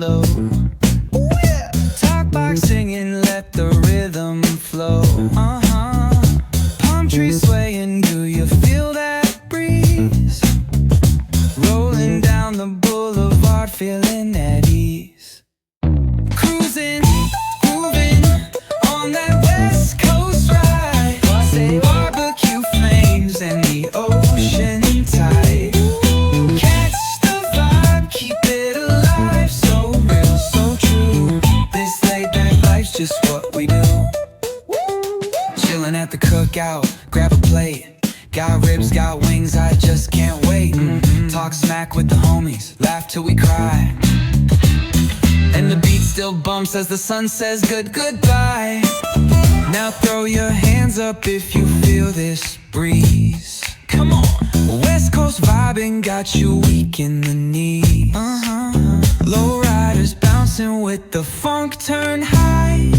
slow. Talk box singing, let the rhythm flow. Palm trees swaying, do you feel that breeze? Rolling down the boulevard, feeling at ease. Cruising, moving on that West Coast ride. Say barbecue flames and the ocean tide. Catch the vibe, keep it alive. So real, so true. This laid back life's just what we do. Chilling at the cookout, grab a plate. Got ribs, got wings, I just can't wait. Talk smack with the homies, laugh till we cry. And the beat still bumps as the sun says goodbye. Now throw your hands up if you feel this breeze. Come on. West Coast vibing got you weak in the knees. Low riders bouncing with the funk turn high.